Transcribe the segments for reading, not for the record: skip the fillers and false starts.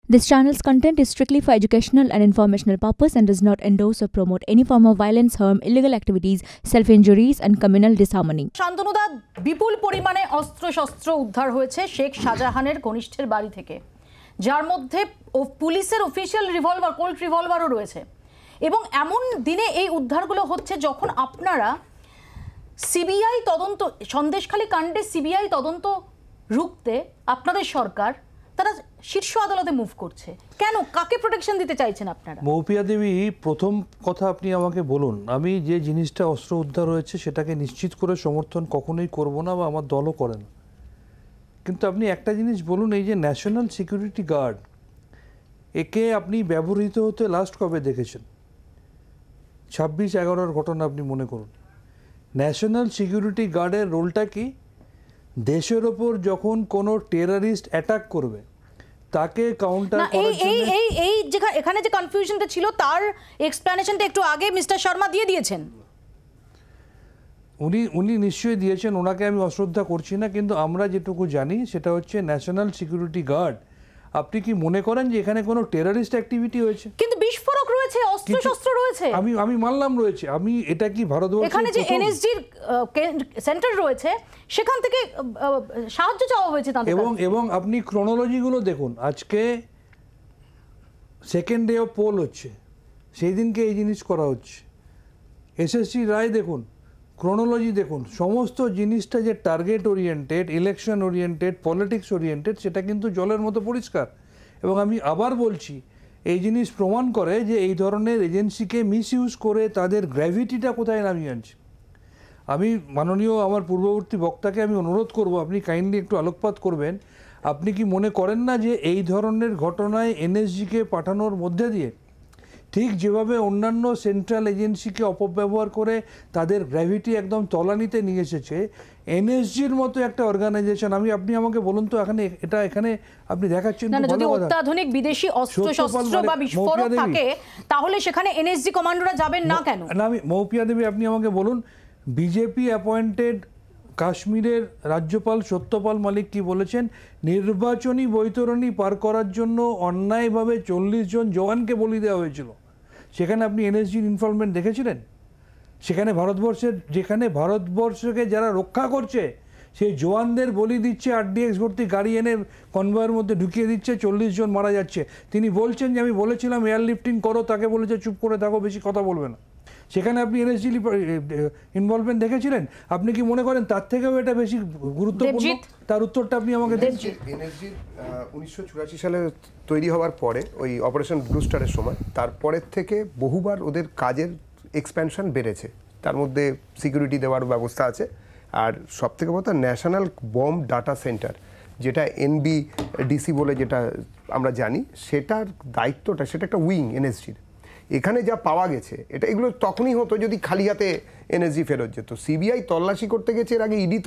This channel's content is strictly for educational and informational purpose and does not endorse or promote any form of violence, harm, illegal activities, self-injuries and communal disharmony. শান্তনুদা, বিপুল পরিমাণে অস্ত্রশস্ত্র উদ্ধার হয়েছে শেখ শাহজাহানের ঘনিষ্ঠের বাড়ি থেকে, যার মধ্যে পুলিশের অফিশিয়াল রিভলভার, কোল্ট রিভলভারও রয়েছে। এবং এমন দিনে এই উদ্ধারগুলো হচ্ছে যখন আপনারা সিবিআই তদন্ত, সন্দেশখালী কাণ্ডে সিবিআই তদন্ত রুখতে আপনাদের সরকার তারা শীর্ষ আদালতে মুভ করছে। কেন, কাকে প্রোটেকশন দিতে চাইছেন আপনারা? মৌপিয়া দেবী, প্রথম কথা আপনি আমাকে বলুন, আমি যে জিনিসটা অস্ত্র উদ্ধার হয়েছে সেটাকে নিশ্চিত করে সমর্থন কখনোই করব না বা আমার দলও করে না। কিন্তু আপনি একটা জিনিস বলুন, এই যে ন্যাশনাল সিকিউরিটি গার্ড, একে আপনি ব্যবহৃত হতে লাস্ট কবে দেখেছেন? 26/11 ঘটনা আপনি মনে করুন। ন্যাশনাল সিকিউরিটি গার্ডের রোলটা কি? দেশের ওপর যখন কোনো টেররিস্ট অ্যাটাক করবে তাকে কাউন্টার করার জন্য এই এখানে যে কনফিউশনটা ছিল তার এক্সপ্লেনেশনটা একটু আগে মিস্টার শর্মা দিয়ে দিয়েছেন। উনি নিশ্চয়ই দিয়েছেন, ওনাকে আমি অশ্রদ্ধা করছি না, কিন্তু আমরা যেটুকু জানি সেটা হচ্ছে ন্যাশনাল সিকিউরিটি গার্ড। আপনি কি মনে করেন যে এখানে কোনো টেররিস্ট অ্যাক্টিভিটি হয়েছে? কিন্তু বিস্ফোরক রয়েছে, অস্ত্রশস্ত্র রয়েছে। আমি মানলাম রয়েছে। আমি এটা কি ভারতবর্ষে এখানে যে এনএসজির সেন্টার রয়েছে সেখান থেকে সাহায্য চাওয়া হয়েছে তাদের কাছে। এবং আপনি ক্রোনোলজিগুলো দেখুন, আজকে সেকেন্ড ডে অফ পোল হচ্ছে, সেই দিনকে এই জিনিস করা হচ্ছে। এসএসসি রায় দেখুন, ক্রোনোলজি দেখুন, সমস্ত জিনিসটা যে target oriented, election oriented, politics oriented, সেটা কিন্তু জলের মতো পরিষ্কার। এবং আমি আবার বলছি, এই জিনিস প্রমাণ করে যে এই ধরনের এজেন্সিকে মিসইউজ করে তাদের গ্র্যাভিটিটা কোথায় নামিয়ে আনছে। আমি মাননীয় আমার পূর্ববর্তী বক্তাকে আমি অনুরোধ করব, আপনি কাইন্ডলি একটু আলোকপাত করবেন। আপনি কি মনে করেন না যে এই ধরনের ঘটনায় এনএসজিকে পাঠানোর মধ্যে দিয়ে ঠিক যেভাবে অন্যান্য সেন্ট্রাল এজেন্সিকে অপব্যবহার করে তাদের গ্র্যাভিটি একদম তলানিতে নিয়ে এসেছে, এনএসজির মতো একটা অর্গানাইজেশন, আপনি আমাকে বলুন তো এখানে আপনি দেখাচ্ছেন যদি অত্যাধুনিক বিদেশি অস্ত্রশস্ত্র বা বিস্ফোরক থাকে তাহলে সেখানে এনএসজি কমান্ডোরা যাবেন না কেন? না, আমি মৌপিয়া দেবী, আপনি আমাকে বলুন, বিজেপি অ্যাপয়েন্টেড কাশ্মীরের রাজ্যপাল সত্যপাল মালিক কি বলেছেন? নির্বাচনী বৈতরণী পার করার জন্য অন্যায়ভাবে 40 জন জওয়ানকে বলি দেওয়া হয়েছিল। সেখানে আপনি এনএসজির ইনভলভমেন্ট দেখেছিলেন? যেখানে ভারতবর্ষকে যারা রক্ষা করছে সেই জওয়ানদের বলি দিচ্ছে, আরডিএক্স ভর্তি গাড়ি এনে কনভয়ের মধ্যে ঢুকিয়ে দিচ্ছে, 40 জন মারা যাচ্ছে। তিনি বলছেন যে আমি বলেছিলাম এয়ারলিফটিং করো, তাকে বলেছে চুপ করে থাকো, বেশি কথা বলবে না। সেখানে আপনি এনএসজি ইনভলভমেন্ট দেখেছিলেন? আপনি কি মনে করেন তার থেকেও এটা বেশি গুরুত্বপূর্ণ? তার উত্তরটা আপনি আমাকে দিন। এনএসজি 1984 সালে তৈরি হওয়ার পরে, ওই অপারেশন ব্লু স্টারের সময়, তারপরের থেকে বহুবার ওদের কাজের এক্সপ্যানশন বেড়েছে। তার মধ্যে সিকিউরিটি দেওয়ার ব্যবস্থা আছে। আর সবথেকে বড় ন্যাশনাল বম্ব ডাটা সেন্টার, যেটা এনবিডিসি বলে যেটা আমরা জানি, সেটার দায়িত্বটা, সেটা একটা উইং এনএসজির। এখানে যা পাওয়া গেছে, এগুলো তখনই হতো যদি খালি হাতে এনএসজি ফেরত যেত। সিবিআই তল্লাশি করতে গেছে, এর আগে ইডি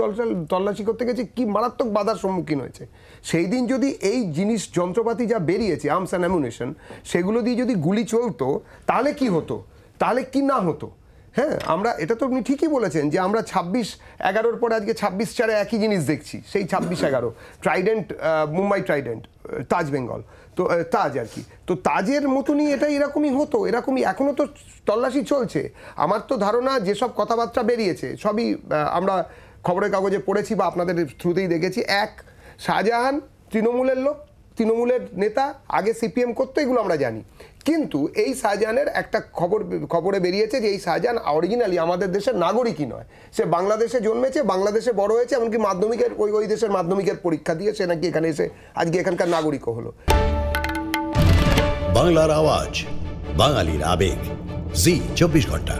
তল্লাশি করতে গেছে, কি মারাত্মক বাধার সম্মুখীন হয়েছে। সেই দিন যদি এই জিনিস যন্ত্রপাতি যা বেরিয়েছে, আর্মস অ্যান্ড অ্যামুনিশন, সেগুলো দিয়ে যদি গুলি চলতো তাহলে কি হতো, তাহলে কি না হতো। হ্যাঁ, আমরা এটা তো আপনি ঠিকই বলেছেন যে আমরা 26/11 পরে আজকে 26/4 একই জিনিস দেখছি। সেই 26/11 ট্রাইডেন্ট, মুম্বাই ট্রাইডেন্ট, তাজ বেঙ্গল, তো তাজ আর কি, তো তাজের মতনই এটা এরকমই হতো, এরকমই এখনও তো তল্লাশি চলছে। আমার তো ধারণা যেসব কথাবার্তা বেরিয়েছে সবই আমরা খবরের কাগজে পড়েছি বা আপনাদের থ্রুতেই দেখেছি। শাহজাহান তৃণমূলের লোক, তৃণমূলের নেতা, আগে সিপিএম করতো, এগুলো আমরা জানি। কিন্তু এই শাহজাহানের একটা খবরে বেরিয়েছে যে এই শাহজাহান অরিজিনালি আমাদের দেশের নাগরিকই নয়, সে বাংলাদেশে জন্মেছে, বাংলাদেশে বড় হয়েছে, এমনকি মাধ্যমিকের ওই দেশের মাধ্যমিকের পরীক্ষা দিয়ে সে নাকি এখানে এসে আজকে এখানকার নাগরিকও হলো। বাংলার আওয়াজ, বাঙালির আবেগ, জি 24 ঘন্টা।